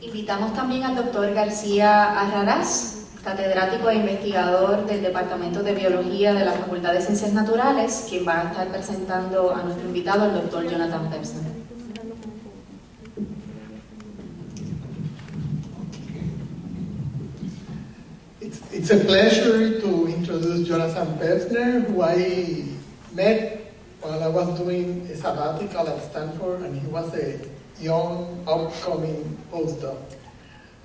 Invitamos también al doctor García Arrarás, catedrático e investigador del Departamento de Biología de la Facultad de Ciencias Naturales, quien va a estar presentando a nuestro invitado, el doctor Jonathan Pevsner. It's a pleasure to introduce Jonathan Pevsner, who I met while I was doing a sabbatical at Stanford, and he was a young, upcoming postdoc,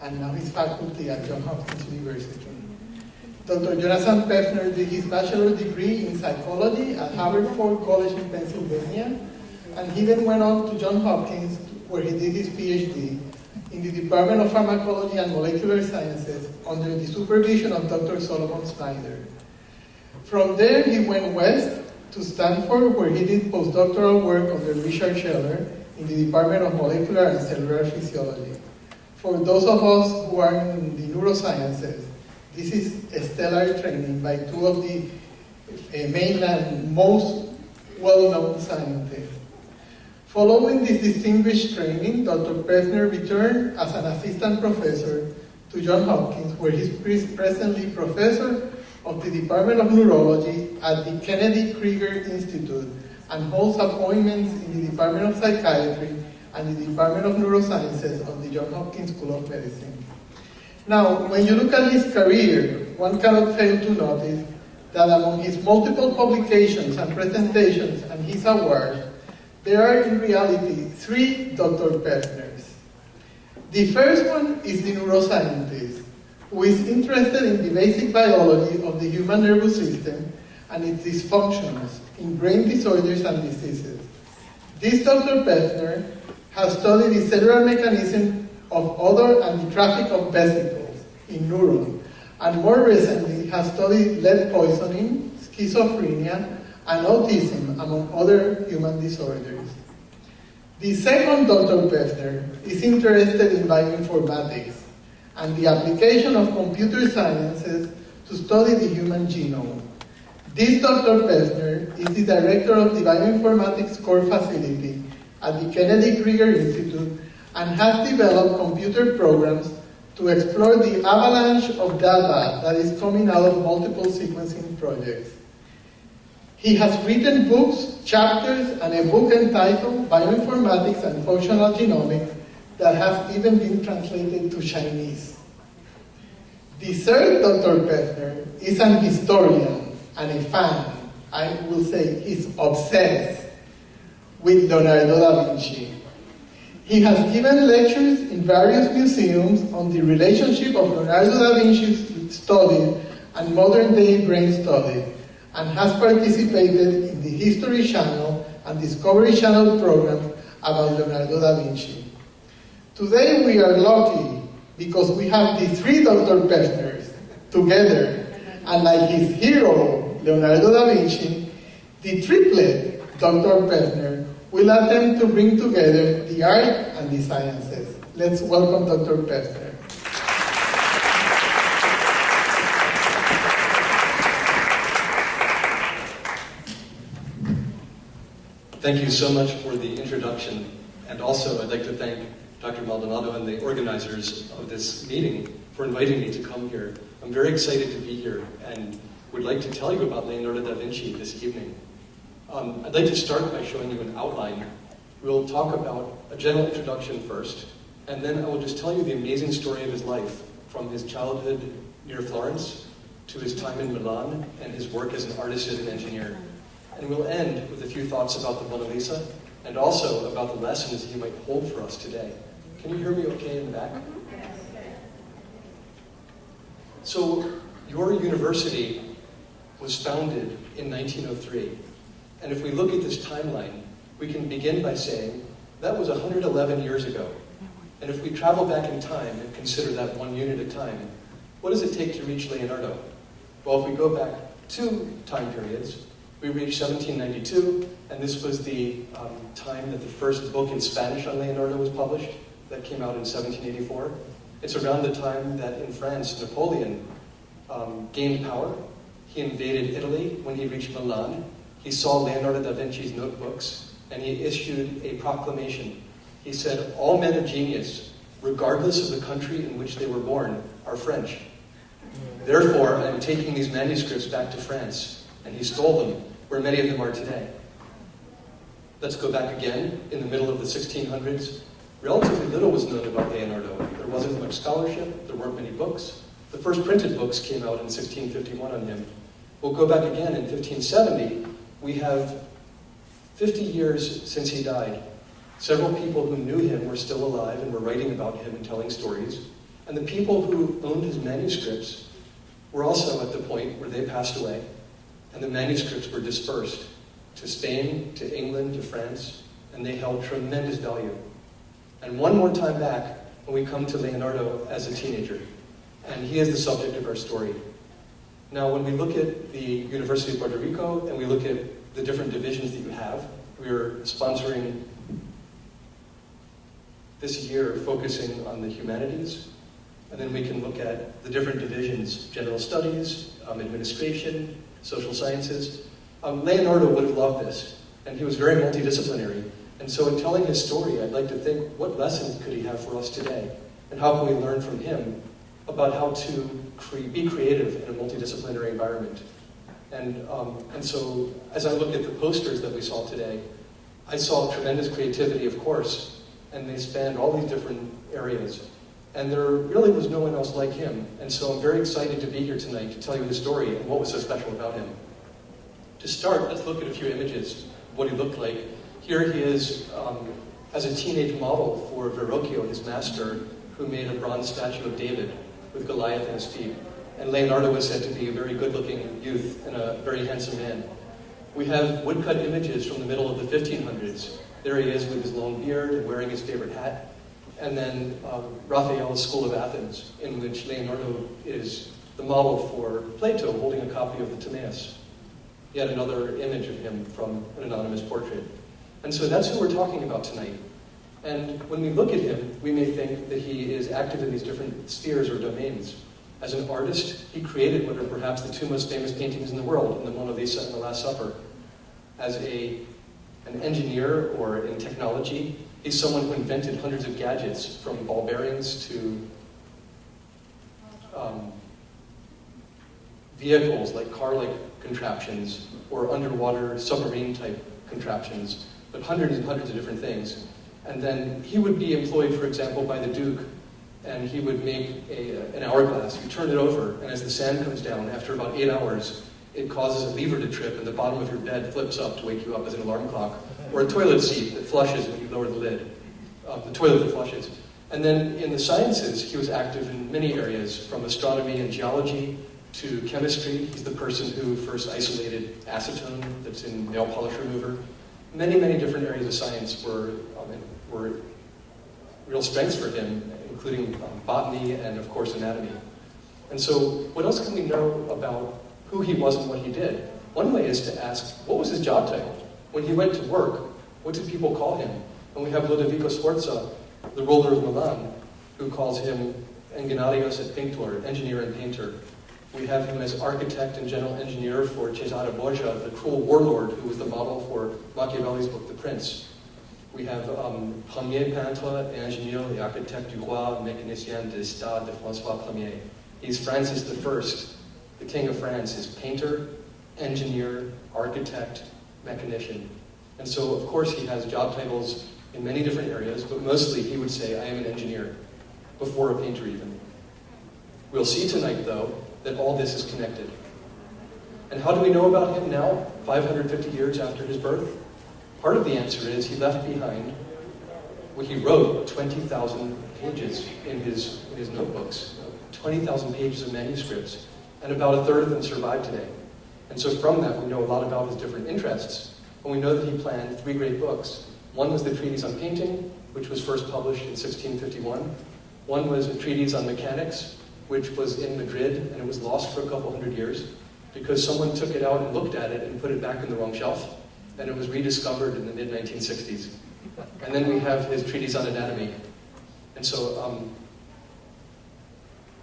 and now he's faculty at Johns Hopkins University. Dr. Jonathan Pevsner did his bachelor's degree in psychology at Haverford College in Pennsylvania, and he then went on to Johns Hopkins, where he did his PhD in the Department of Pharmacology and Molecular Sciences under the supervision of Dr. Solomon Snyder. From there, he went west to Stanford, where he did postdoctoral work under Richard Scheller in the Department of Molecular and Cellular Physiology. For those of us who are in the neurosciences, this is a stellar training by two of the mainland most well-known scientists. Following this distinguished training, Dr. Pevsner returned as an assistant professor to Johns Hopkins, where he's presently professor of the Department of Neurology at the Kennedy Krieger Institute and holds appointments in the Department of Psychiatry and the Department of Neurosciences of the Johns Hopkins School of Medicine. Now, when you look at his career, one cannot fail to notice that among his multiple publications and presentations and his awards, there are in reality three Dr. Pevsners. The first one is the neuroscientist, who is interested in the basic biology of the human nervous system and its dysfunctions in brain disorders and diseases. This Dr. Pevsner has studied the cellular mechanism of odor and the traffic of vesicles in neurons, and more recently has studied lead poisoning, schizophrenia, and autism, among other human disorders. The second Dr. Pevsner is interested in bioinformatics and the application of computer sciences to study the human genome. This Dr. Pevsner is the director of the Bioinformatics Core Facility at the Kennedy Krieger Institute and has developed computer programs to explore the avalanche of data that is coming out of multiple sequencing projects. He has written books, chapters, and a book entitled Bioinformatics and Functional Genomics that has even been translated to Chinese. The third Dr. Pevsner is an historian and a fan. I will say he's obsessed with Leonardo da Vinci. He has given lectures in various museums on the relationship of Leonardo da Vinci's study and modern-day brain study, and has participated in the History Channel and Discovery Channel programs about Leonardo da Vinci. Today we are lucky because we have the three Dr. Pevsners together, and like his hero, Leonardo da Vinci, the triplet, Dr. Pevsner, will attempt to bring together the art and the sciences. Let's welcome Dr. Pevsner. Thank you so much for the introduction, and also I'd like to thank Dr. Maldonado and the organizers of this meeting for inviting me to come here. I'm very excited to be here and would like to tell you about Leonardo da Vinci this evening. I'd like to start by showing you an outline. We'll talk about a general introduction first, and then I will just tell you the amazing story of his life, from his childhood near Florence to his time in Milan and his work as an artist and an engineer. And we'll end with a few thoughts about the Mona Lisa and also about the lessons he might hold for us today. Can you hear me okay in the back? So, your university was founded in 1903. And if we look at this timeline, we can begin by saying that was 111 years ago. And if we travel back in time and consider that one unit of time, what does it take to reach Leonardo? Well, if we go back 2 time periods, we reached 1792, and this was the time that the first book in Spanish on Leonardo was published. That came out in 1784. It's around the time that in France, Napoleon gained power. He invaded Italy. When he reached Milan, he saw Leonardo da Vinci's notebooks, and he issued a proclamation. He said, "All men of genius regardless of the country in which they were born, are French. Therefore, I'm taking these manuscripts back to France, and he stole them, where many of them are today. Let's go back again, in the middle of the 1600s. Relatively little was known about Leonardo. There wasn't much scholarship, there weren't many books. The first printed books came out in 1651 on him. We'll go back again in 1570. We have 50 years since he died. Several people who knew him were still alive and were writing about him and telling stories. And the people who owned his manuscripts were also at the point where they passed away, and the manuscripts were dispersed to Spain, to England, to France, and they held tremendous value. And one more time back, when we come to Leonardo as a teenager, and he is the subject of our story. Now, when we look at the University of Puerto Rico, and we look at the different divisions that you have, we're sponsoring this year focusing on the humanities, and then we can look at the different divisions, general studies, administration, social sciences. Leonardo would have loved this, and he was very multidisciplinary. And so in telling his story, I'd like to think, what lessons could he have for us today? And how can we learn from him about how to be creative in a multidisciplinary environment? And so as I look at the posters that we saw today, I saw tremendous creativity, of course, and they spanned all these different areas. And there really was no one else like him. And so I'm very excited to be here tonight to tell you his story and what was so special about him. To start, let's look at a few images of what he looked like. Here he is as a teenage model for Verrocchio, his master, who made a bronze statue of David with Goliath at his feet. And Leonardo was said to be a very good-looking youth and a very handsome man. We have woodcut images from the middle of the 1500s. There he is with his long beard and wearing his favorite hat. And then Raphael's School of Athens, in which Leonardo is the model for Plato holding a copy of the Timaeus. Yet another image of him from an anonymous portrait. And so that's who we're talking about tonight. And when we look at him, we may think that he is active in these different spheres or domains. As an artist, he created what are perhaps the two most famous paintings in the world, in the Mona Lisa and the Last Supper. As an engineer or in technology, he's someone who invented hundreds of gadgets, from ball bearings to vehicles like car-like contraptions or underwater submarine-type contraptions, but hundreds and hundreds of different things. And then he would be employed, for example, by the Duke, and he would make an hourglass. You turn it over, and as the sand comes down, after about 8 hours, it causes a lever to trip, and the bottom of your bed flips up to wake you up as an alarm clock, or a toilet seat that flushes when you lower the lid, the toilet that flushes. And then in the sciences, he was active in many areas, from astronomy and geology to chemistry. He's the person who first isolated acetone that's in nail polish remover. Many, many different areas of science were real strengths for him, including botany and, of course, anatomy. And so what else can we know about who he was and what he did? One way is to ask, what was his job title? When he went to work, what did people call him? And we have Lodovico Sforza, the ruler of Milan, who calls him Ingeniarius et Pinctor, engineer and painter. We have him as architect and general engineer for Cesare Borgia, the cruel warlord who was the model for Machiavelli's book, The Prince. We have premier peintre et ingénieur et architecte du roi mécanicien de l'État de François Ier. He's Francis I, the King of France, is painter, engineer, architect, mechanician. And so, of course, he has job titles in many different areas, but mostly he would say, I am an engineer, before a painter even. We'll see tonight, though, that all this is connected. And how do we know about him now, 550 years after his birth? Part of the answer is he left behind what he wrote, 20,000 pages in his notebooks, 20,000 pages of manuscripts, and about a third of them survive today. And so from that, we know a lot about his different interests, and we know that he planned 3 great books. One was the Treatise on Painting, which was first published in 1651. One was a treatise on mechanics, which was in Madrid, and it was lost for a couple hundred years because someone took it out and looked at it and put it back in the wrong shelf, and it was rediscovered in the mid-1960s. And then we have his treatise on anatomy. And so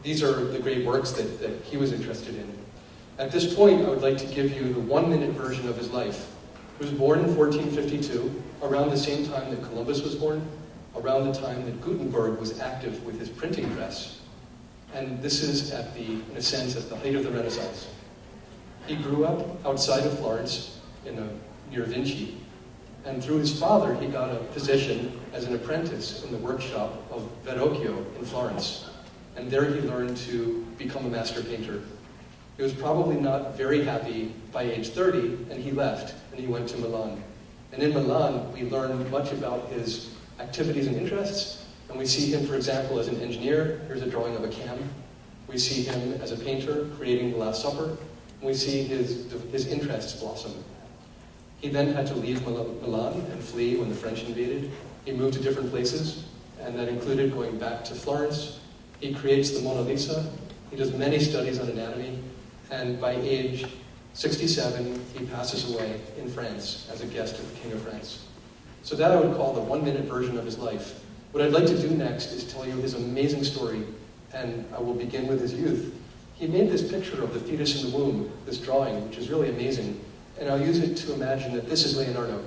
these are the great works that he was interested in. At this point, I would like to give you the 1-minute version of his life. He was born in 1452, around the same time that Columbus was born. around the time that Gutenberg was active with his printing press. And this is in a sense, at the height of the Renaissance. He grew up outside of Florence near Vinci, and through his father he got a position as an apprentice in the workshop of Verrocchio in Florence. And there he learned to become a master painter. He was probably not very happy by age 30, and he left, and he went to Milan. And in Milan, we learn much about his activities and interests, and we see him, for example, as an engineer. Here's a drawing of a cam. We see him as a painter, creating the Last Supper, and we see his interests blossom. He then had to leave Milan and flee when the French invaded. He moved to different places, and that included going back to Florence. He creates the Mona Lisa. He does many studies on anatomy, and by age 67, he passes away in France as a guest of the King of France. So that I would call the 1-minute version of his life. What I'd like to do next is tell you his amazing story, and I will begin with his youth. He made this picture of the fetus in the womb, this drawing, which is really amazing, and I'll use it to imagine that this is Leonardo.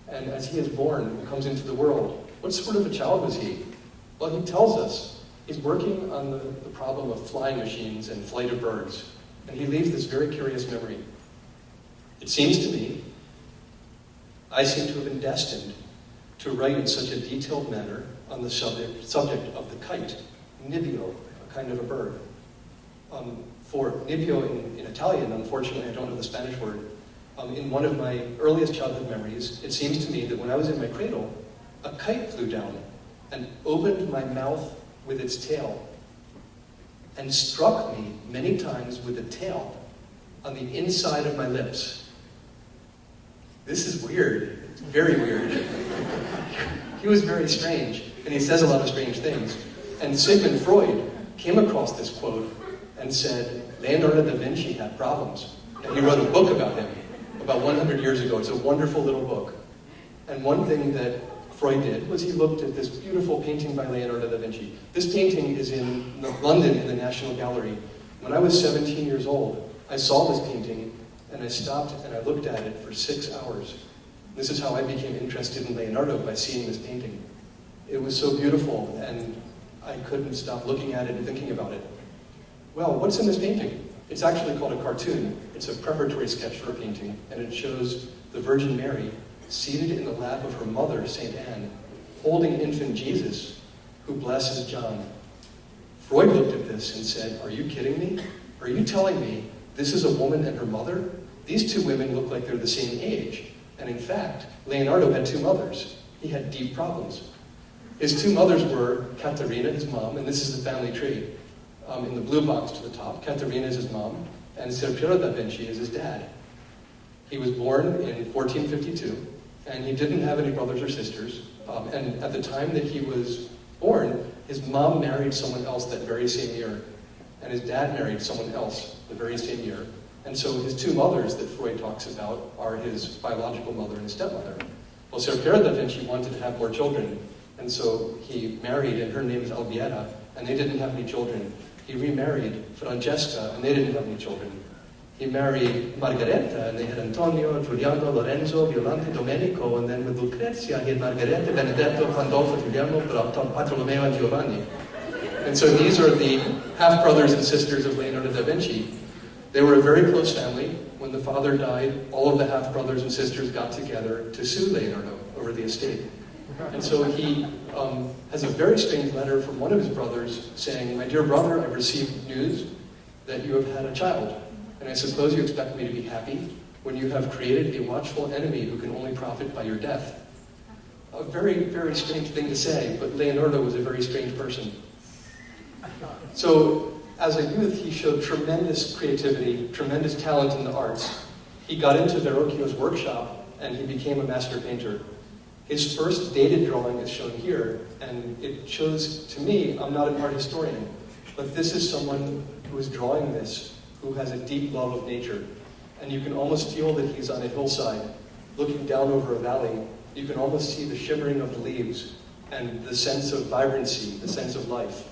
And as he is born and comes into the world, what sort of a child was he? Well, he tells us he's working on the problem of flying machines and flight of birds, and he leaves this very curious memory. It seems to me, I seem to have been destined to write in such a detailed manner on the subject of the kite, nibbio, a kind of a bird. For nibbio in Italian, unfortunately, I don't know the Spanish word. In one of my earliest childhood memories, it seems to me that when I was in my cradle, a kite flew down and opened my mouth with its tail and struck me many times with the tail on the inside of my lips. This is weird. It's very weird. He was very strange, and he says a lot of strange things. And Sigmund Freud came across this quote and said, Leonardo da Vinci had problems. And he wrote a book about him about 100 years ago. It's a wonderful little book. And one thing that Freud did was he looked at this beautiful painting by Leonardo da Vinci. This painting is in London in the National Gallery. When I was 17 years old, I saw this painting, and I stopped and I looked at it for 6 hours. This is how I became interested in Leonardo, by seeing this painting. It was so beautiful, and I couldn't stop looking at it and thinking about it. Well, what's in this painting? It's actually called a cartoon. It's a preparatory sketch for a painting, and it shows the Virgin Mary seated in the lap of her mother, St. Anne, holding infant Jesus, who blesses John. Freud looked at this and said, are you kidding me? Are you telling me this is a woman and her mother? These two women look like they're the same age. And in fact, Leonardo had two mothers. He had deep problems. His two mothers were Caterina, his mom, and this is the family tree. In the blue box to the top, Caterina is his mom, and Ser Piero da Vinci is his dad. He was born in 1452, and he didn't have any brothers or sisters. And at the time that he was born, his mom married someone else that very same year, and his dad married someone else the very same year. And so his two mothers that Freud talks about are his biological mother and his stepmother. Well, Ser Piero da Vinci wanted to have more children, and so he married, and her name is Albiera, and they didn't have any children. He remarried Francesca, and they didn't have any children. He married Margareta, and they had Antonio, Giuliano, Lorenzo, Violante, Domenico, and then with Lucrezia, he had Margareta, Benedetto, Pandolfo, Giuliano, Bartolomeo, and Giovanni. And so these are the half-brothers and sisters of Leonardo da Vinci. They were a very close family. When the father died, all of the half-brothers and sisters got together to sue Leonardo over the estate. And so he has a very strange letter from one of his brothers saying, my dear brother, I've received news that you have had a child, and I suppose you expect me to be happy when you have created a watchful enemy who can only profit by your death. A very, very strange thing to say, but Leonardo was a very strange person. So, as a youth, he showed tremendous creativity, tremendous talent in the arts. He got into Verrocchio's workshop, and he became a master painter. His first dated drawing is shown here, and it shows, to me, I'm not an art historian, but this is someone who is drawing this, who has a deep love of nature. And you can almost feel that he's on a hillside, looking down over a valley. You can almost see the shimmering of the leaves, and the sense of vibrancy, the sense of life.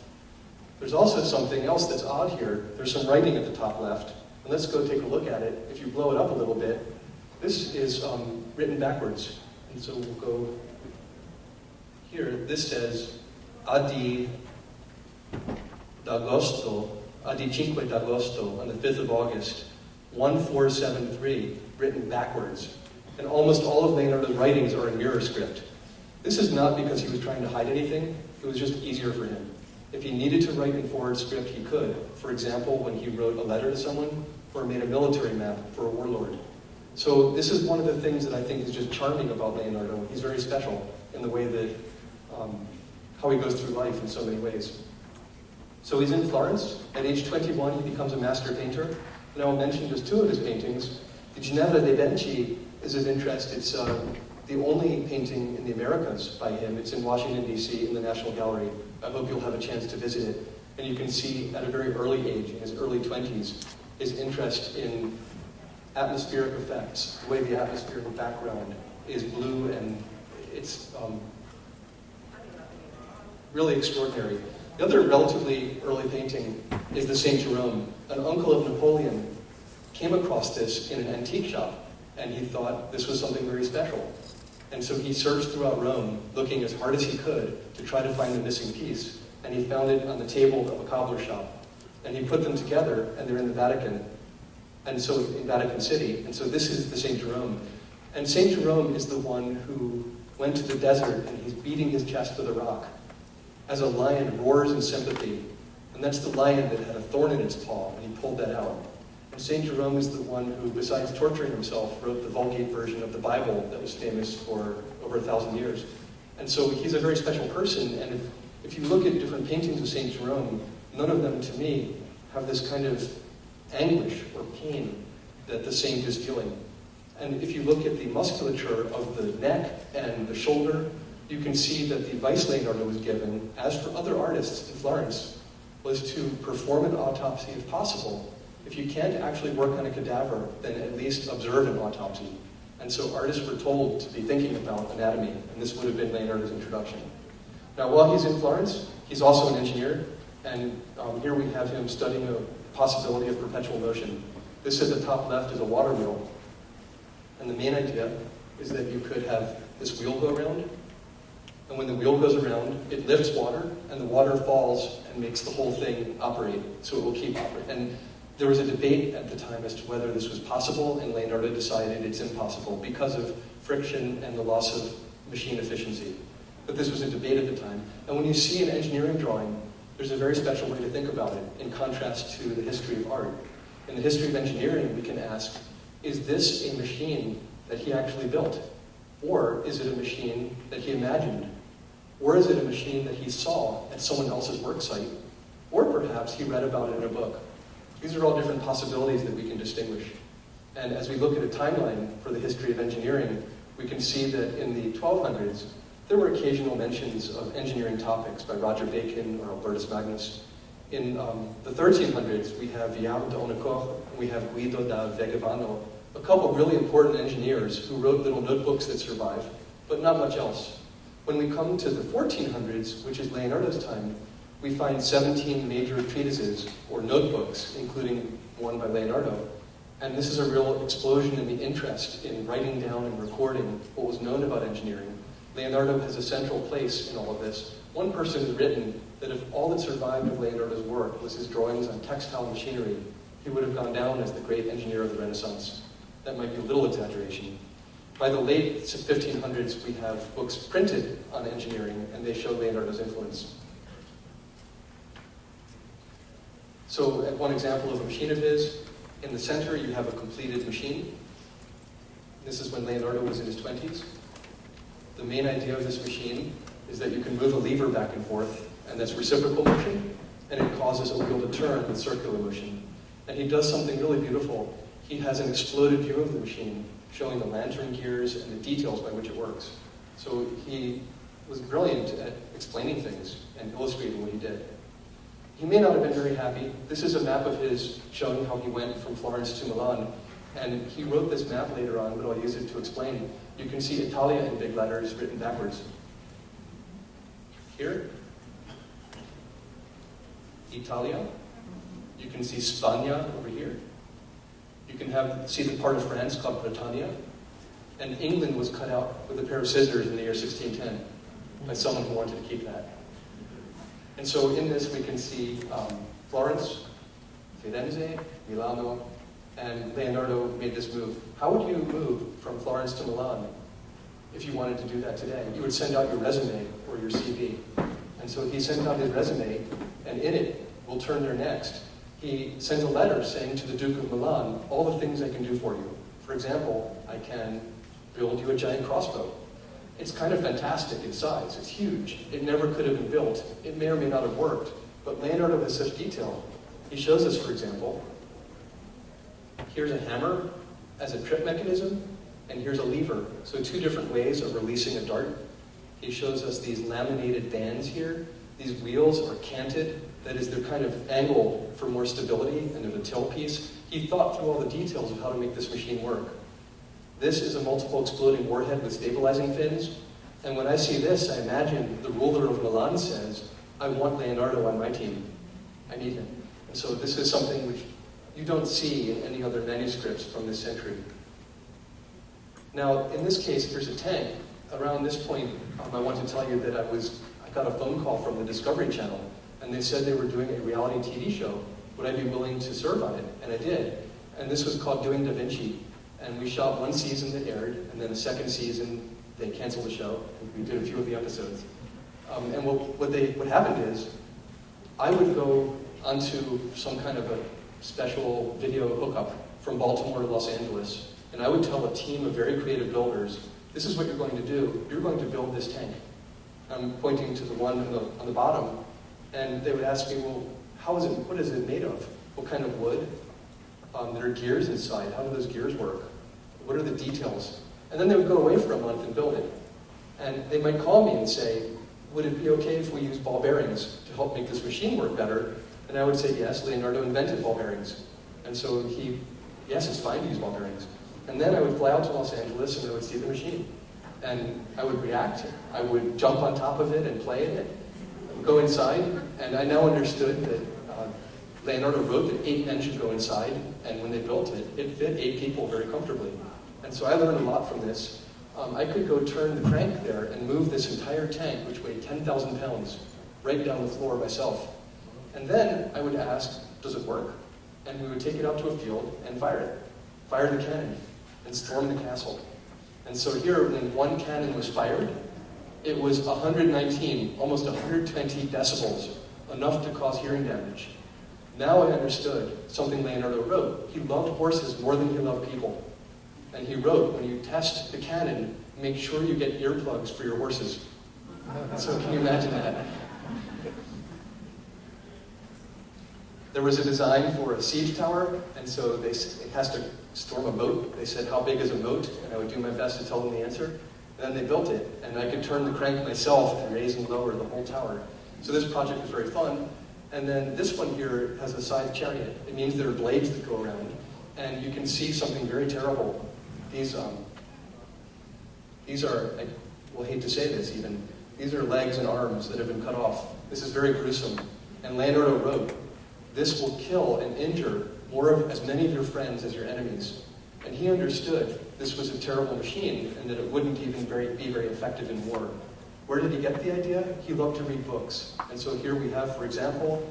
There's also something else that's odd here. There's some writing at the top left, and let's go take a look at it. If you blow it up a little bit, this is written backwards. And so we'll go here, this says Adi 5 d'Agosto, on the 5th of August, 1473, written backwards. And almost all of Leonardo's writings are in mirror script. This is not because he was trying to hide anything, it was just easier for him. If he needed to write in forward script, he could. For example, when he wrote a letter to someone, or made a military map for a warlord. So this is one of the things that I think is just charming about Leonardo. He's very special in the way that, how he goes through life in so many ways. So he's in Florence. At age 21, he becomes a master painter. And I'll mention just two of his paintings. The Ginevra de' Benci is of interest. It's the only painting in the Americas by him. It's in Washington, D.C., in the National Gallery. I hope you'll have a chance to visit it. And you can see at a very early age, in his early 20s, his interest in atmospheric effects, the way the atmospheric background is blue, and it's really extraordinary. The other relatively early painting is the St. Jerome. An uncle of Napoleon came across this in an antique shop, and he thought this was something very special. And so he searched throughout Rome, looking as hard as he could to try to find the missing piece. And he found it on the table of a cobbler shop. And he put them together, and they're in the Vatican. And so, in Vatican City. And so this is the St. Jerome. And St. Jerome is the one who went to the desert, and he's beating his chest with a rock as a lion roars in sympathy. And that's the lion that had a thorn in its paw, and he pulled that out. And St. Jerome is the one who, besides torturing himself, wrote the Vulgate version of the Bible that was famous for over 1,000 years. And so he's a very special person, and if you look at different paintings of St. Jerome, none of them, to me, have this kind of anguish or pain that the saint is feeling. And if you look at the musculature of the neck and the shoulder, you can see that the advice Leonardo was given, as for other artists in Florence, was to perform an autopsy if possible. If you can't actually work on a cadaver, then at least observe an autopsy. And so artists were told to be thinking about anatomy, and this would have been Leonardo's introduction. Now, while he's in Florence, he's also an engineer, and here we have him studying a possibility of perpetual motion. This at the top left is a water wheel, and the main idea is that you could have this wheel go around, and when the wheel goes around, it lifts water, and the water falls and makes the whole thing operate, so it will keep operating. And there was a debate at the time as to whether this was possible, and Leonardo decided it's impossible because of friction and the loss of machine efficiency. But this was a debate at the time. And when you see an engineering drawing, there's a very special way to think about it, in contrast to the history of art. In the history of engineering, we can ask, is this a machine that he actually built? Or is it a machine that he imagined? Or is it a machine that he saw at someone else's work site? Or perhaps he read about it in a book. These are all different possibilities that we can distinguish. And as we look at a timeline for the history of engineering, we can see that in the 1200s, there were occasional mentions of engineering topics by Roger Bacon or Albertus Magnus. In the 1300s, we have Viard de Onnecourt, and we have Guido da Vigevano, a couple really important engineers who wrote little notebooks that survive, but not much else. When we come to the 1400s, which is Leonardo's time, we find 17 major treatises or notebooks, including one by Leonardo. And this is a real explosion in the interest in writing down and recording what was known about engineering. Leonardo has a central place in all of this. One person has written that if all that survived of Leonardo's work was his drawings on textile machinery, he would have gone down as the great engineer of the Renaissance. That might be a little exaggeration. By the late 1500s, we have books printed on engineering, and they show Leonardo's influence. So, one example of a machine of his, in the center you have a completed machine. This is when Leonardo was in his 20s. The main idea of this machine is that you can move a lever back and forth, and that's reciprocal motion, and it causes a wheel to turn with circular motion. And he does something really beautiful. He has an exploded view of the machine, showing the lantern gears and the details by which it works. So he was brilliant at explaining things and illustrating what he did. He may not have been very happy. This is a map of his showing how he went from Florence to Milan. And he wrote this map later on, but I'll use it to explain. You can see Italia in big letters written backwards. Here, Italia. You can see Spagna over here. You can see the part of France called Britannia. And England was cut out with a pair of scissors in the year 1610. by someone who wanted to keep that. And so in this we can see Florence, Firenze, Milano, and Leonardo made this move. How would you move from Florence to Milan if you wanted to do that today? You would send out your resume or your CV. And so he sent out his resume, and in it, we'll turn there next. He sends a letter saying to the Duke of Milan, all the things I can do for you. For example, I can build you a giant crossbow. It's kind of fantastic in size. It's huge. It never could have been built. It may or may not have worked. But Leonardo has such detail. He shows us, for example, here's a hammer as a trip mechanism, and here's a lever. So two different ways of releasing a dart. He shows us these laminated bands here. These wheels are canted. That is, they're kind of angled for more stability, and there's a tail piece. He thought through all the details of how to make this machine work. This is a multiple exploding warhead with stabilizing fins. And when I see this, I imagine the ruler of Milan says, I want Leonardo on my team. I need him. And so this is something which you don't see in any other manuscripts from this century. Now, in this case, here's a tank. Around this point, I want to tell you that I got a phone call from the Discovery Channel, and they said they were doing a reality TV show. Would I be willing to serve on it? And I did. And this was called Doing Da Vinci. And we shot one season that aired, and then the second season, they canceled the show, and we did a few of the episodes. And what happened is, I would go onto some kind of a special video hookup from Baltimore to Los Angeles, and I would tell a team of very creative builders, this is what you're going to do. You're going to build this tank. I'm pointing to the one on the bottom, and they would ask me, well, what is it made of? What kind of wood? There are gears inside. How do those gears work? What are the details? And then they would go away for a month and build it. And they might call me and say, would it be okay if we use ball bearings to help make this machine work better? And I would say, yes, Leonardo invented ball bearings. And so yes, it's fine to use ball bearings. And then I would fly out to Los Angeles and I would see the machine. And I would react. I would jump on top of it and play in it. I would go inside, and I now understood that Leonardo wrote that 8 men should go inside, and when they built it, it fit 8 people very comfortably. And so I learned a lot from this. I could go turn the crank there and move this entire tank, which weighed 10,000 pounds, right down the floor myself. And then I would ask, does it work? And we would take it out to a field and fire it. Fire the cannon and storm the castle. And so here, when one cannon was fired, it was 119, almost 120 decibels, enough to cause hearing damage. Now I understood something Leonardo wrote. He loved horses more than he loved people. And he wrote, when you test the cannon, make sure you get earplugs for your horses. So can you imagine that? There was a design for a siege tower, and so it has to storm a moat. They said, how big is a moat? And I would do my best to tell them the answer. And then they built it, and I could turn the crank myself and raise and lower the whole tower. So this project was very fun. And then this one here has a scythe chariot. It means there are blades that go around. And you can see something very terrible. These are, I will hate to say this even, these are legs and arms that have been cut off. This is very gruesome. And Leonardo wrote, this will kill and injure as many of your friends as your enemies. And he understood this was a terrible machine and that it wouldn't even be very effective in war. Where did he get the idea? He loved to read books. And so here we have, for example,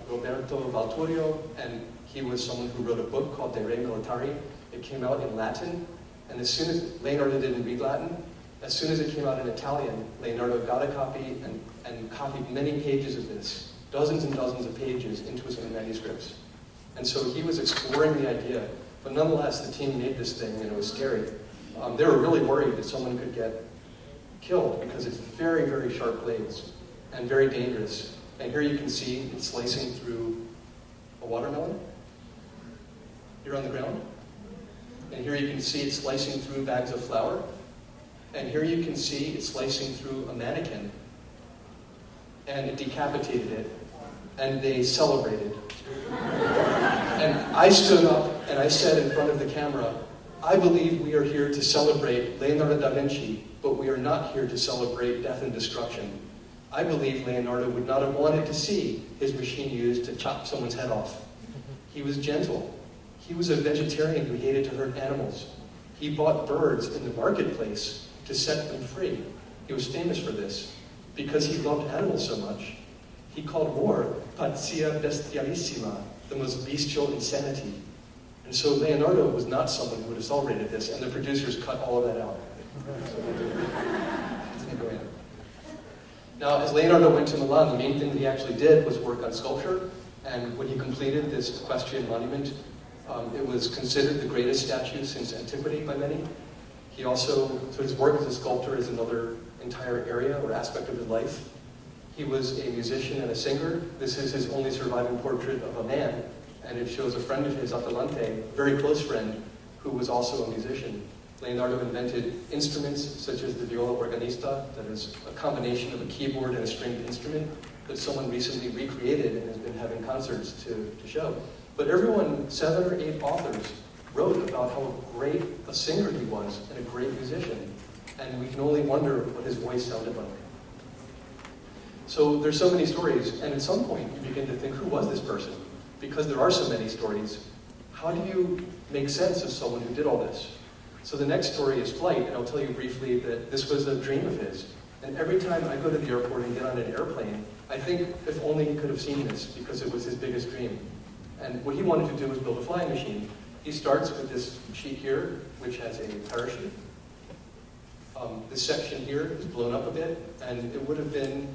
Roberto Valturio, and he was someone who wrote a book called De Re Militari. It came out in Latin, and as soon as Leonardo didn't read Latin, as soon as it came out in Italian, Leonardo got a copy and copied many pages of this, dozens and dozens of pages into his own manuscripts. And so he was exploring the idea, but nonetheless, the team made this thing, and it was scary. They were really worried that someone could get killed because it's very, very sharp blades and very dangerous. And here you can see it slicing through a watermelon here on the ground. And here you can see it slicing through bags of flour. And here you can see it slicing through a mannequin. And it decapitated it. And they celebrated. And I stood up and I said in front of the camera, I believe we are here to celebrate Leonardo da Vinci, but we are not here to celebrate death and destruction. I believe Leonardo would not have wanted to see his machine used to chop someone's head off. He was gentle. He was a vegetarian who hated to hurt animals. He bought birds in the marketplace to set them free. he was famous for this. Because he loved animals so much, he called war patia bestialissima, the most bestial insanity. And so Leonardo was not someone who would have celebrated this, and the producers cut all of that out. So it didn't go in. Now, as Leonardo went to Milan, the main thing that he actually did was work on sculpture, and when he completed this equestrian monument, it was considered the greatest statue since antiquity by many. He also, so his work as a sculptor is another entire area or aspect of his life. He was a musician and a singer. This is his only surviving portrait of a man, and it shows a friend of his, Atalante, a very close friend, who was also a musician. Leonardo invented instruments such as the viola organista, that is a combination of a keyboard and a stringed instrument that someone recently recreated and has been having concerts to show. But everyone, 7 or 8 authors, wrote about how great a singer he was and a great musician. And we can only wonder what his voice sounded like. So there's so many stories, and at some point you begin to think, who was this person? Because there are so many stories, how do you make sense of someone who did all this? So the next story is flight, and I'll tell you briefly that this was a dream of his. And every time I go to the airport and get on an airplane, I think if only he could have seen this, because it was his biggest dream. And what he wanted to do was build a flying machine. He starts with this sheet here, which has a parachute. This section here is blown up a bit, and it would have been,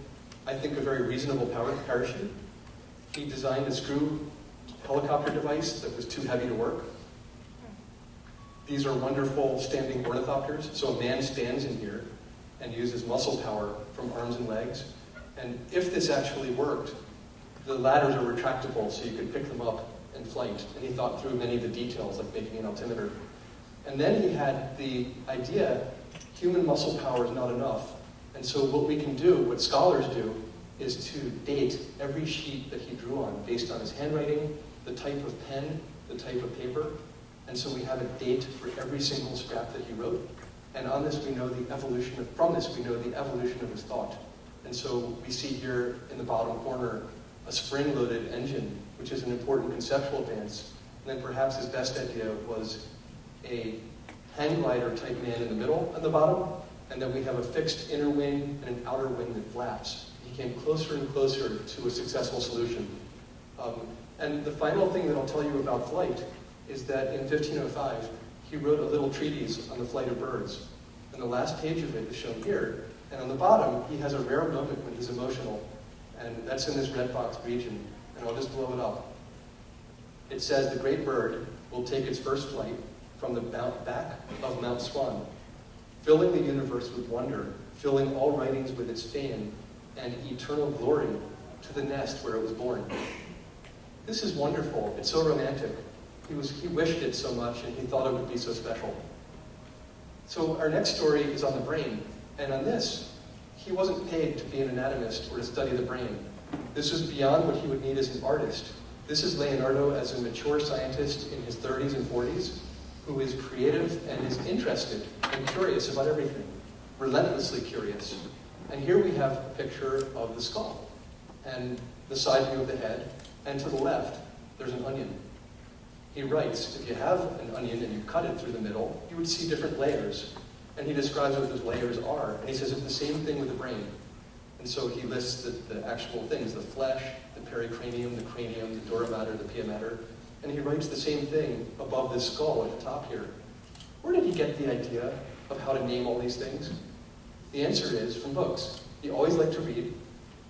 I think, a very reasonable parachute. He designed a screw helicopter device that was too heavy to work. These are wonderful standing ornithopters, so a man stands in here and uses muscle power from arms and legs. And if this actually worked, the ladders are retractable, so you could pick them up in flight. And he thought through many of the details, like making an altimeter. And then he had the idea, human muscle power is not enough. And so what we can do, what scholars do, is to date every sheet that he drew on based on his handwriting, the type of pen, the type of paper. And so we have a date for every single scrap that he wrote. And on this we know the evolution of, from this we know the evolution of his thought. And so we see here in the bottom corner a spring-loaded engine, which is an important conceptual advance. And then perhaps his best idea was a hang glider type man in the middle at the bottom, and then we have a fixed inner wing and an outer wing that flaps. He came closer and closer to a successful solution. And the final thing that I'll tell you about flight is that in 1505, he wrote a little treatise on the flight of birds. And the last page of it is shown here. And on the bottom, he has a rare moment when he's emotional. And that's in this red box region. And I'll just blow it up. It says, the great bird will take its first flight from the back of Mount Swan, filling the universe with wonder, filling all writings with its fame, and eternal glory to the nest where it was born. This is wonderful. It's so romantic. He wished it so much, and he thought it would be so special. So our next story is on the brain. And on this, he wasn't paid to be an anatomist or to study the brain. This was beyond what he would need as an artist. This is Leonardo as a mature scientist in his 30s and 40s, who is creative and is interested and curious about everything, relentlessly curious. And here we have a picture of the skull, and the side view of the head, and to the left, there's an onion. He writes, if you have an onion and you cut it through the middle, you would see different layers. And he describes what those layers are. And he says it's the same thing with the brain. And so he lists the actual things, the flesh, the pericranium, the cranium, the dura mater, the pia mater. And he writes the same thing above this skull at the top here. Where did he get the idea of how to name all these things? The answer is from books. He always liked to read.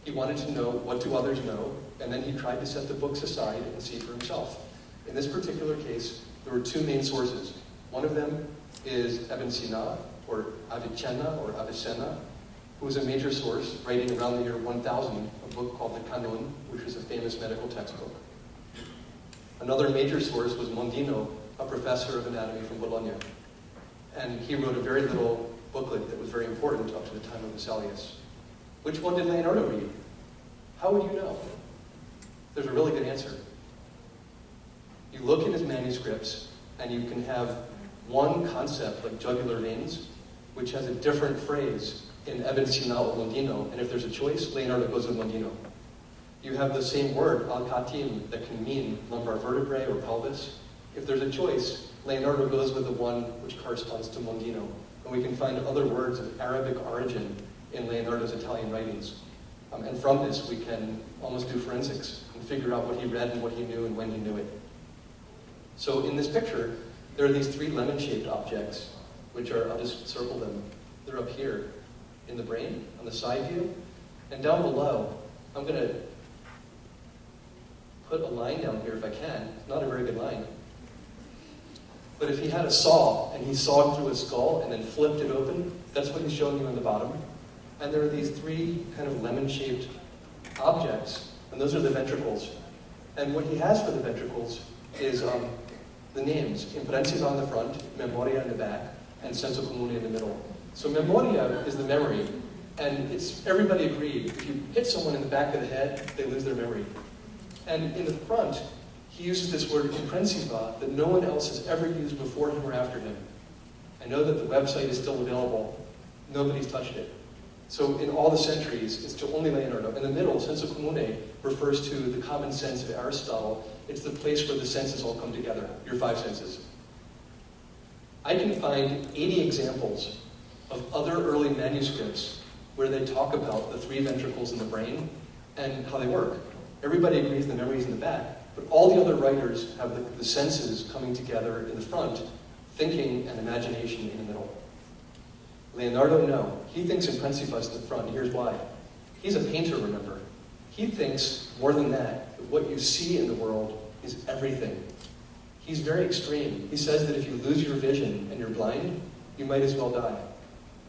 He wanted to know what do others know, and then he tried to set the books aside and see for himself. In this particular case, there were two main sources. One of them is Ibn Sina, or Avicenna, or Avicenna, who was a major source, writing around the year 1000, a book called the Canon, which is a famous medical textbook. Another major source was Mondino, a professor of anatomy from Bologna. And he wrote a very little booklet that was very important up to the time of Vesalius. Which one did Leonardo read? How would you know? There's a really good answer. You look in his manuscripts, and you can have one concept, like jugular veins, which has a different phrase in Ibn Sina or Mondino, and if there's a choice, Leonardo goes with Mondino. You have the same word, al-katim, that can mean lumbar vertebrae or pelvis. If there's a choice, Leonardo goes with the one which corresponds to Mondino. And we can find other words of Arabic origin in Leonardo's Italian writings. And from this, we can almost do forensics and figure out what he read and what he knew and when he knew it. So in this picture, there are these three lemon-shaped objects, which are, I'll just circle them. They're up here in the brain, on the side view. And down below, I'm going to put a line down here if I can. It's not a very good line. But if he had a saw, and he sawed through his skull and then flipped it open, that's what he's showing you on the bottom. And there are these three kind of lemon-shaped objects, and those are the ventricles. And what he has for the ventricles is the names, imprensiva on the front, memoria in the back, and senso comune in the middle. So memoria is the memory, and everybody agreed, if you hit someone in the back of the head, they lose their memory. And in the front, he uses this word imprensiva that no one else has ever used before him or after him. I know that the website is still available. Nobody's touched it. So in all the centuries, it's to only Leonardo. In the middle, senso comune refers to the common sense of Aristotle. It's the place where the senses all come together, your five senses. I can find 80 examples of other early manuscripts where they talk about the three ventricles in the brain and how they work. Everybody agrees the memory's in the back, but all the other writers have the senses coming together in the front, thinking and imagination in the middle. Leonardo, no. He thinks imprensiva is in the front. Here's why. He's a painter, remember. He thinks, more than that what you see in the world is everything. He's very extreme. He says that if you lose your vision and you're blind, you might as well die.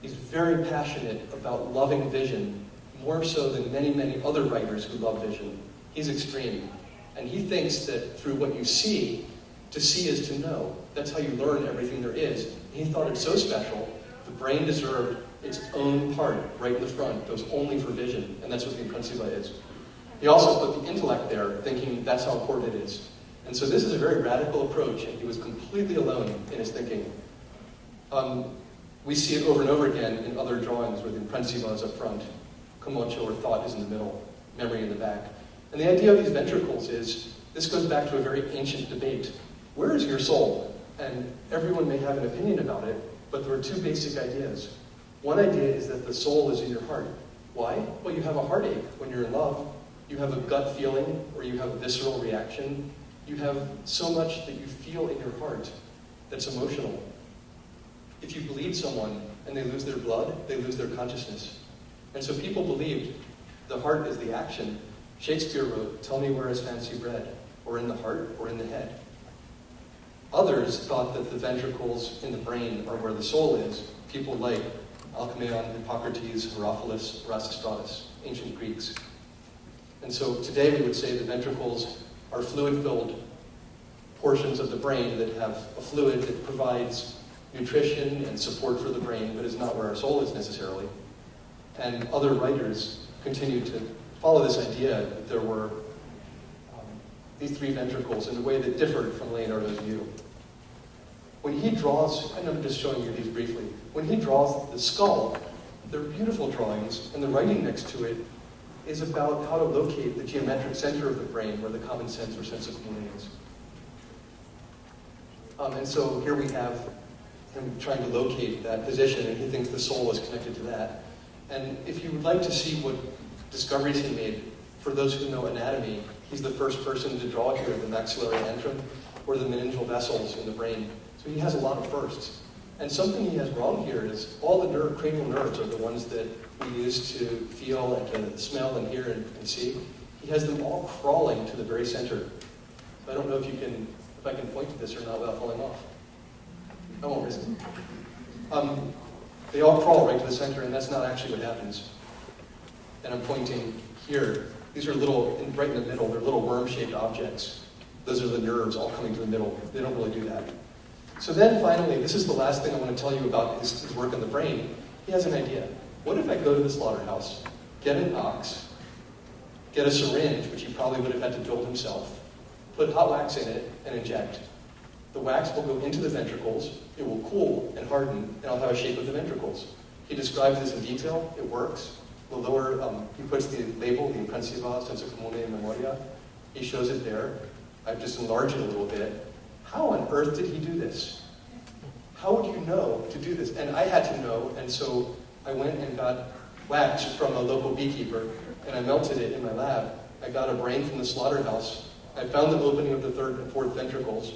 He's very passionate about loving vision, more so than many, many other writers who love vision. He's extreme. And he thinks that through what you see, to see is to know. That's how you learn everything there is. He thought it so special, the brain deserved its own part right in the front that was only for vision, and that's what the imprensiva is. He also put the intellect there, thinking that's how important it is. And so this is a very radical approach, and he was completely alone in his thinking. We see it over and over again in other drawings where the imprensiva is up front, comocho, or thought, is in the middle, memory in the back. And the idea of these ventricles is, this goes back to a very ancient debate. Where is your soul? And everyone may have an opinion about it, but there are two basic ideas. One idea is that the soul is in your heart. Why? Well, you have a heartache when you're in love. You have a gut feeling, or you have a visceral reaction. You have so much that you feel in your heart that's emotional. If you bleed someone and they lose their blood, they lose their consciousness. And so people believed the heart is the action. Shakespeare wrote, "Tell me where is fancy bred, or in the heart, or in the head." Others thought that the ventricles in the brain are where the soul is. People like Alcmaeon, Hippocrates, Herophilus, Erasistratus, ancient Greeks. And so today we would say the ventricles are fluid-filled portions of the brain that have a fluid that provides nutrition and support for the brain, but is not where our soul is necessarily. And other writers continue to follow this idea that there were these three ventricles in a way that differed from Leonardo's view. When he draws, and I'm just showing you these briefly, when he draws the skull, they're beautiful drawings, and the writing next to it is about how to locate the geometric center of the brain where the common sense or sense of community is. And so here we have him trying to locate that position, and he thinks the soul is connected to that. And if you would like to see what discoveries he made, for those who know anatomy, he's the first person to draw here the maxillary antrum or the meningeal vessels in the brain. So he has a lot of firsts. And something he has wrong here is all the cranial nerves are the ones that we use to feel and to smell and hear and see. He has them all crawling to the very center. So I don't know if I can point to this or not without falling off. I won't risk it. They all crawl right to the center, and that's not actually what happens. And I'm pointing here. These are right in the middle, they're little worm-shaped objects. Those are the nerves all coming to the middle. They don't really do that. So then finally, this is the last thing I want to tell you about his work on the brain. He has an idea. What if I go to the slaughterhouse, get an ox, get a syringe, which he probably would have had to build himself, put hot wax in it, and inject. The wax will go into the ventricles, it will cool and harden, and I'll have a shape of the ventricles. He describes this in detail. It works. The lower, he puts the label, the imprensiva, senso comune, and memoria. He shows it there. I've just enlarged it a little bit. how on earth did he do this? How would you know to do this? And I had to know, and so I went and got wax from a local beekeeper, and I melted it in my lab. I got a brain from the slaughterhouse. I found the opening of the third and fourth ventricles.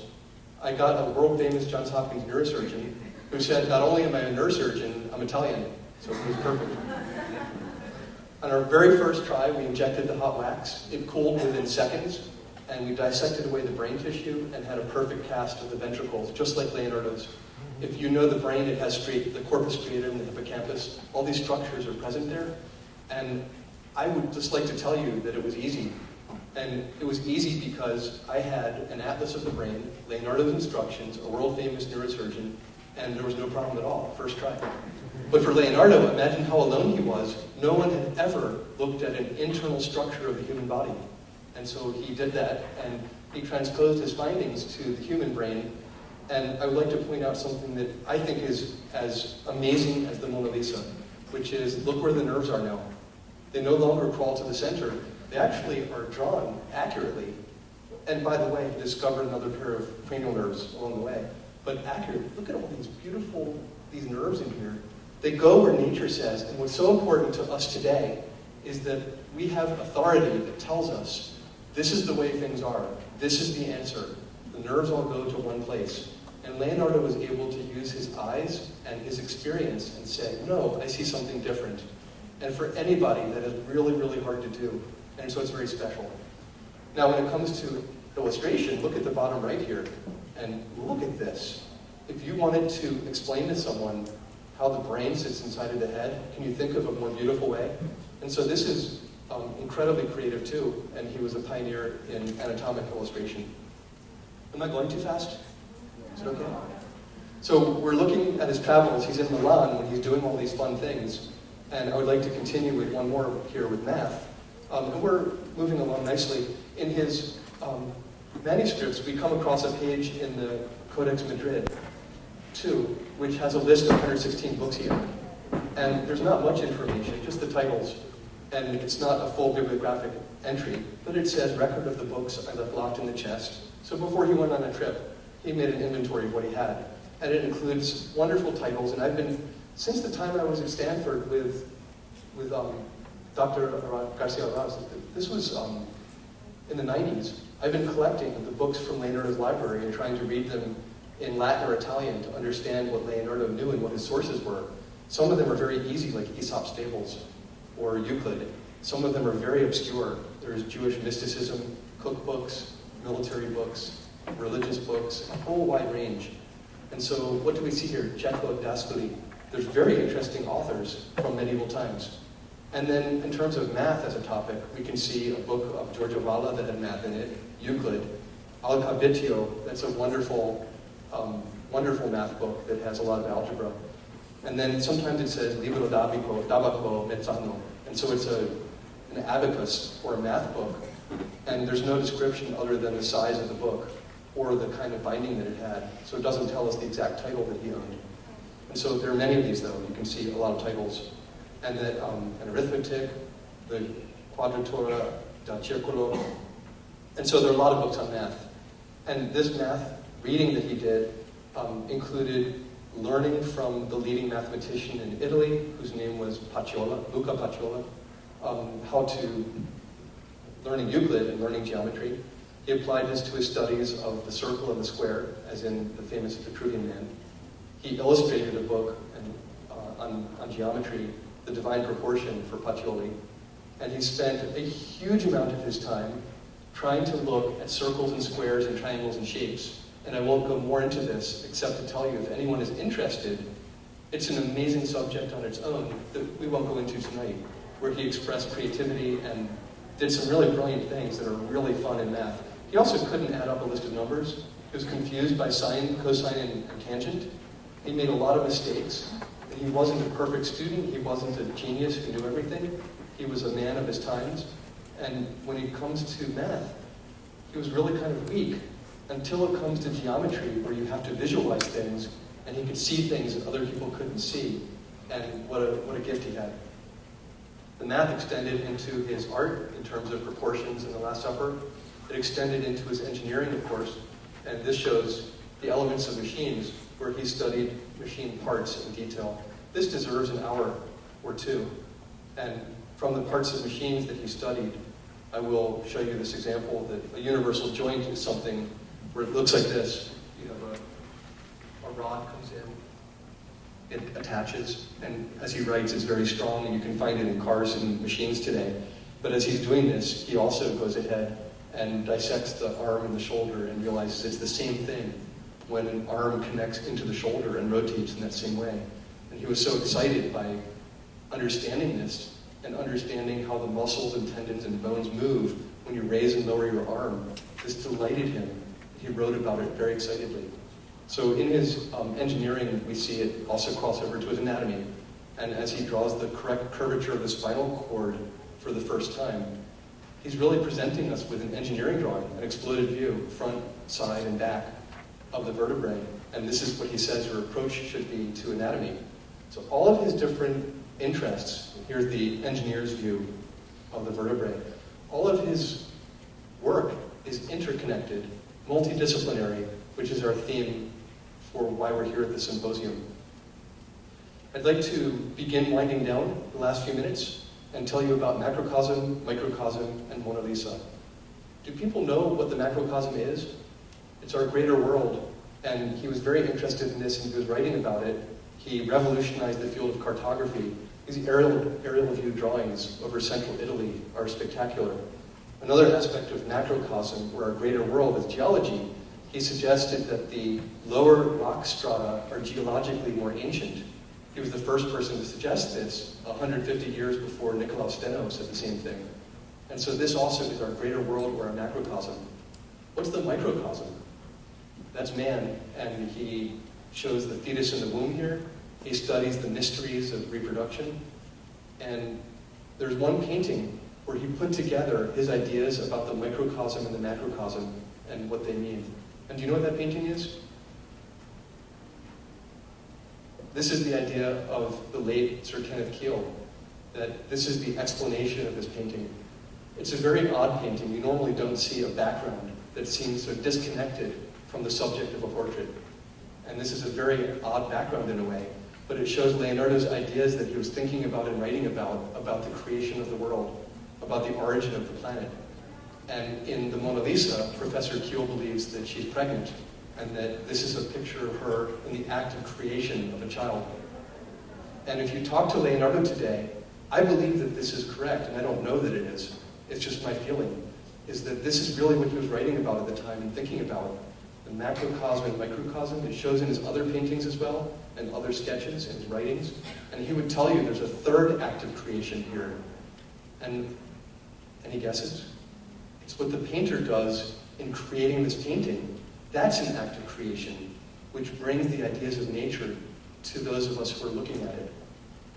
I got a world-famous Johns Hopkins neurosurgeon who said, not only am I a neurosurgeon, I'm Italian, so it was perfect. On our very first try, we injected the hot wax. It cooled within seconds, and we dissected away the brain tissue and had a perfect cast of the ventricles, just like Leonardo's. If you know the brain, it has the corpus striatum, the hippocampus. All these structures are present there. And I would just like to tell you that it was easy. And it was easy because I had an atlas of the brain, Leonardo's instructions, a world-famous neurosurgeon, and there was no problem at all, first try. But for Leonardo, imagine how alone he was. No one had ever looked at an internal structure of the human body. And so he did that, and he transposed his findings to the human brain. And I would like to point out something that I think is as amazing as the Mona Lisa, which is, look where the nerves are now. They no longer crawl to the center. They actually are drawn accurately. And by the way, he discovered another pair of cranial nerves along the way. But accurate, look at all these beautiful, these nerves in here. They go where nature says, and what's so important to us today is that we have authority that tells us, this is the way things are, this is the answer. The nerves all go to one place. And Leonardo was able to use his eyes and his experience and say, no, I see something different. And for anybody, that is really, really hard to do. And so it's very special. Now, when it comes to illustration, look at the bottom right here. And look at this. If you wanted to explain to someone how the brain sits inside of the head, can you think of a more beautiful way? And so this is incredibly creative too, and he was a pioneer in anatomic illustration. Am I going too fast? Is it okay? So we're looking at his travels. He's in Milan when he's doing all these fun things. And I would like to continue with one more here with math. And we're moving along nicely. In his manuscripts, we come across a page in the Codex Madrid 2, which has a list of 116 books here. And there's not much information, just the titles. And it's not a full bibliographic entry, but it says, record of the books I left locked in the chest. So before he went on a trip, he made an inventory of what he had. And it includes wonderful titles. And I've been, since the time I was at Stanford with Dr. Garcia Arras, this was in the 90s, I've been collecting the books from Leonardo's library and trying to read them in Latin or Italian to understand what Leonardo knew and what his sources were. Some of them are very easy, like Aesop's Fables or Euclid. Some of them are very obscure. There's Jewish mysticism, cookbooks, military books, religious books, a whole wide range. And so what do we see here? Cecco d'Ascoli. There's very interesting authors from medieval times. And then in terms of math as a topic, we can see a book of Giorgio Valla that had math in it, Euclid, Alcabitio, that's a wonderful, wonderful math book that has a lot of algebra. And then sometimes it says Libro d'Abaco Mezzano. And so it's an abacus or a math book. And there's no description other than the size of the book or the kind of binding that it had. So it doesn't tell us the exact title that he owned. And so there are many of these, though. You can see a lot of titles. And then an arithmetic, the Quadratura del Circolo. And so there are a lot of books on math. And this math reading that he did included learning from the leading mathematician in Italy, whose name was Luca Paciolo, how to learning Euclid and learning geometry. He applied this to his studies of the circle and the square, as in the famous Vitruvian Man. He illustrated a book on geometry, The Divine Proportion, for Pacioli, and he spent a huge amount of his time trying to look at circles and squares and triangles and shapes. And I won't go more into this, except to tell you, if anyone is interested, it's an amazing subject on its own that we won't go into tonight, where he expressed creativity and did some really brilliant things that are really fun in math. He also couldn't add up a list of numbers. He was confused by sine, cosine, and tangent. He made a lot of mistakes. And he wasn't a perfect student. He wasn't a genius who knew everything. He was a man of his times. And when it comes to math, he was really kind of weak until it comes to geometry, where you have to visualize things, and he could see things that other people couldn't see. And what a gift he had. The math extended into his art in terms of proportions in the Last Supper. It extended into his engineering, of course. And this shows the elements of machines where he studied machine parts in detail. This deserves an hour or two. And from the parts of machines that he studied, I will show you this example that a universal joint is something where it looks like this. You have a rod comes in, it attaches, and as he writes, it's very strong, and you can find it in cars and machines today. But as he's doing this, he also goes ahead and dissects the arm and the shoulder and realizes it's the same thing when an arm connects into the shoulder and rotates in that same way. And he was so excited by understanding this and understanding how the muscles and tendons and bones move when you raise and lower your arm. This delighted him. He wrote about it very excitedly. So in his engineering, we see it also cross over to his anatomy. And as he draws the correct curvature of the spinal cord for the first time, he's really presenting us with an engineering drawing, an exploded view, front, side, and back of the vertebrae. And this is what he says your approach should be to anatomy. So all of his different interests, here's the engineer's view of the vertebrae, all of his work is interconnected, multidisciplinary, which is our theme for why we're here at the symposium. I'd like to begin winding down the last few minutes and tell you about macrocosm, microcosm, and Mona Lisa. Do people know what the macrocosm is? It's our greater world, and he was very interested in this and he was writing about it. He revolutionized the field of cartography. These aerial view drawings over central Italy are spectacular. Another aspect of macrocosm, or our greater world, is geology. He suggested that the lower rock strata are geologically more ancient. He was the first person to suggest this 150 years before Nicolaus Steno said the same thing. And so this also is our greater world, or our macrocosm. What's the microcosm? That's man, and he shows the fetus in the womb here. He studies the mysteries of reproduction. And there's one painting where he put together his ideas about the microcosm and the macrocosm and what they mean. And do you know what that painting is? This is the idea of the late Sir Kenneth Keele, that this is the explanation of this painting. It's a very odd painting. You normally don't see a background that seems so disconnected from the subject of a portrait. And this is a very odd background in a way, but it shows Leonardo's ideas that he was thinking about and writing about the creation of the world, about the origin of the planet. And in the Mona Lisa, Professor Keele believes that she's pregnant, and that this is a picture of her in the act of creation of a child. And if you talk to Leonardo today, I believe that this is correct, and I don't know that it is. It's just my feeling, is that this is really what he was writing about at the time and thinking about. The macrocosm and microcosm, it shows in his other paintings as well, and other sketches and his writings. And he would tell you there's a third act of creation here. And any guesses? It's what the painter does in creating this painting. That's an act of creation, which brings the ideas of nature to those of us who are looking at it.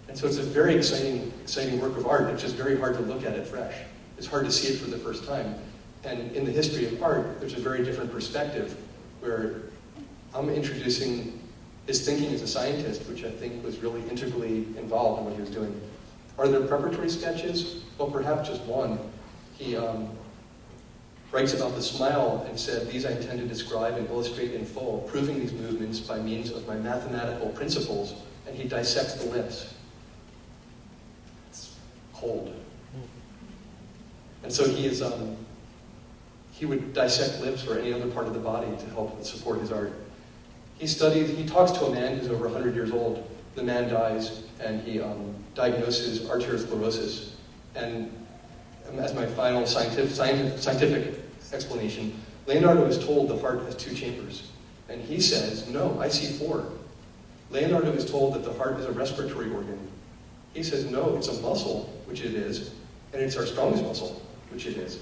And so it's a very exciting work of art. It's just very hard to look at it fresh. It's hard to see it for the first time. And in the history of art, there's a very different perspective where I'm introducing his thinking as a scientist, which I think was really integrally involved in what he was doing. Are there preparatory sketches? Well, perhaps just one. He writes about the smile and said, "These I intend to describe and illustrate in full, proving these movements by means of my mathematical principles," and he dissects the lips. It's cold. And so he would dissect lips or any other part of the body to help support his art. He talks to a man who's over 100 years old. The man dies, and he diagnoses arteriosclerosis. And as my final scientific explanation, Leonardo is told the heart has 2 chambers. And he says, no, I see 4. Leonardo is told that the heart is a respiratory organ. He says, no, it's a muscle, which it is, and it's our strongest muscle, which it is.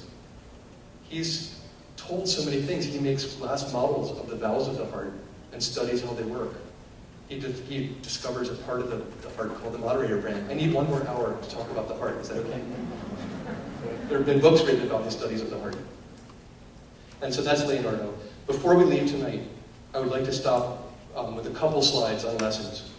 He's told so many things. He makes glass models of the valves of the heart and studies how they work. He discovers a part of the heart called the moderator brand. I need one more hour to talk about the heart. Is that okay? There have been books written about his studies of the heart. And so that's Leonardo. Before we leave tonight, I would like to stop with a couple slides on lessons.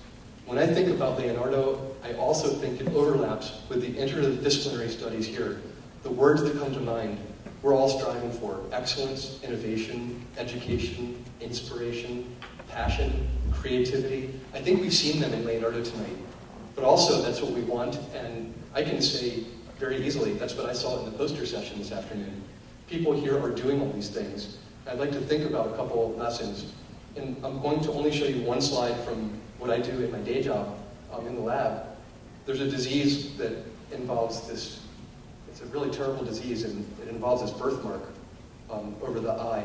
When I think about Leonardo, I also think it overlaps with the interdisciplinary studies here. The words that come to mind we're all striving for excellence, innovation, education, inspiration, passion, creativity. I think we've seen them in Leonardo tonight. But also, that's what we want, and I can say very easily, that's what I saw in the poster session this afternoon. People here are doing all these things. I'd like to think about a couple of lessons. And I'm going to only show you one slide from what I do in my day job in the lab. There's a disease that involves this, it's a really terrible disease, and it involves this birthmark over the eye.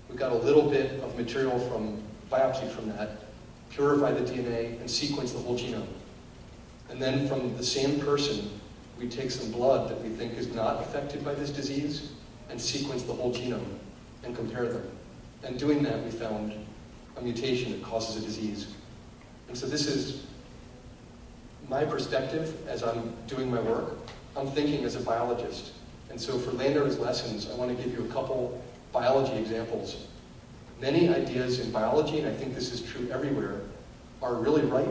We got a little bit of material from biopsy from that, purify the DNA, and sequence the whole genome. And then from the same person, we take some blood that we think is not affected by this disease and sequence the whole genome and compare them. And doing that, we found a mutation that causes a disease. And so this is my perspective as I'm doing my work. I'm thinking as a biologist. And so for Leonardo's lessons, I want to give you a couple biology examples. Many ideas in biology, and I think this is true everywhere, are really right,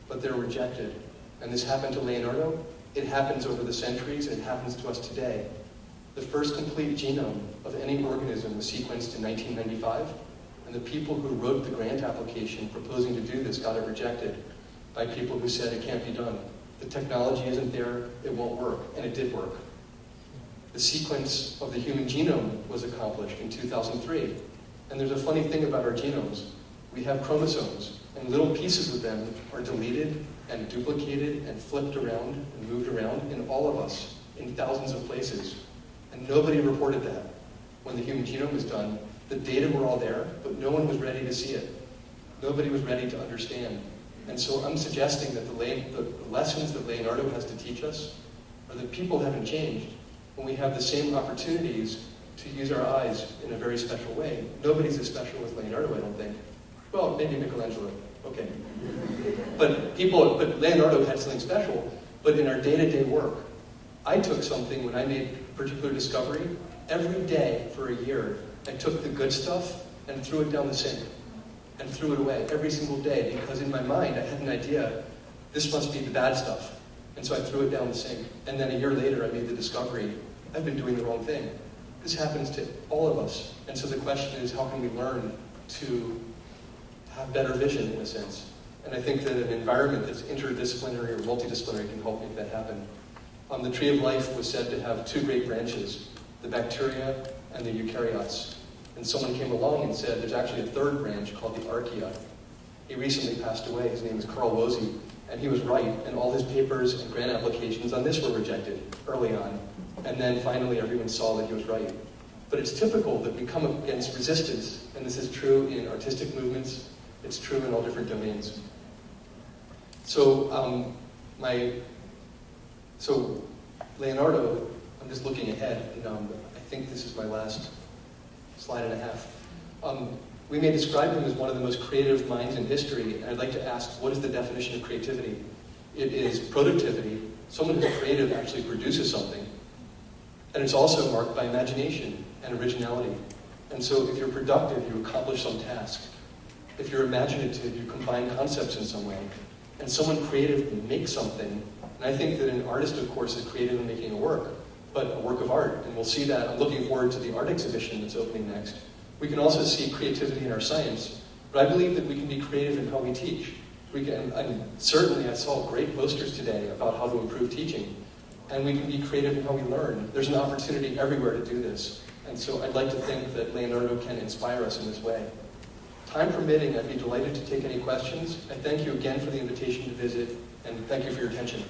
but they're rejected. And this happened to Leonardo. It happens over the centuries, and it happens to us today. The first complete genome of any organism was sequenced in 1995, and the people who wrote the grant application proposing to do this got it rejected by people who said it can't be done. The technology isn't there, it won't work, and it did work. The sequence of the human genome was accomplished in 2003, and there's a funny thing about our genomes. We have chromosomes, and little pieces of them are deleted and duplicated and flipped around and moved around in all of us in thousands of places. And nobody reported that. When the human genome was done, the data were all there, but no one was ready to see it. Nobody was ready to understand. And so I'm suggesting that the lessons that Leonardo has to teach us are that people haven't changed when we have the same opportunities to use our eyes in a very special way. Nobody's as special as Leonardo, I don't think. Well, maybe Michelangelo, okay. But Leonardo had something special, but in our day-to-day work, I took something when I made a particular discovery, every day for a year, I took the good stuff and threw it down the sink and threw it away every single day because in my mind I had an idea, this must be the bad stuff. And so I threw it down the sink. And then a year later I made the discovery, I've been doing the wrong thing. This happens to all of us. And so the question is, how can we learn to have better vision in a sense? And I think that an environment that's interdisciplinary or multidisciplinary can help make that happen. The tree of life was said to have two great branches, the bacteria and the eukaryotes. And someone came along and said there's actually a third branch called the archaea. He recently passed away. His name is Carl Woese, and he was right. And all his papers and grant applications on this were rejected early on. And then finally everyone saw that he was right. But it's typical that we come up against resistance, and this is true in artistic movements. It's true in all different domains. So, Leonardo, I'm just looking ahead, and I think this is my last slide and a half. We may describe him as one of the most creative minds in history, and I'd like to ask, what is the definition of creativity? It is productivity. Someone who's creative actually produces something. And it's also marked by imagination and originality. And so if you're productive, you accomplish some task. If you're imaginative, you combine concepts in some way. And someone creative makes something. And I think that an artist, of course, is creative in making a work, but a work of art. And we'll see that. I'm looking forward to the art exhibition that's opening next. We can also see creativity in our science. But I believe that we can be creative in how we teach. Certainly I saw great posters today about how to improve teaching. And we can be creative in how we learn. There's an opportunity everywhere to do this. And so I'd like to think that Leonardo can inspire us in this way. Time permitting, I'd be delighted to take any questions. I thank you again for the invitation to visit, and thank you for your attention.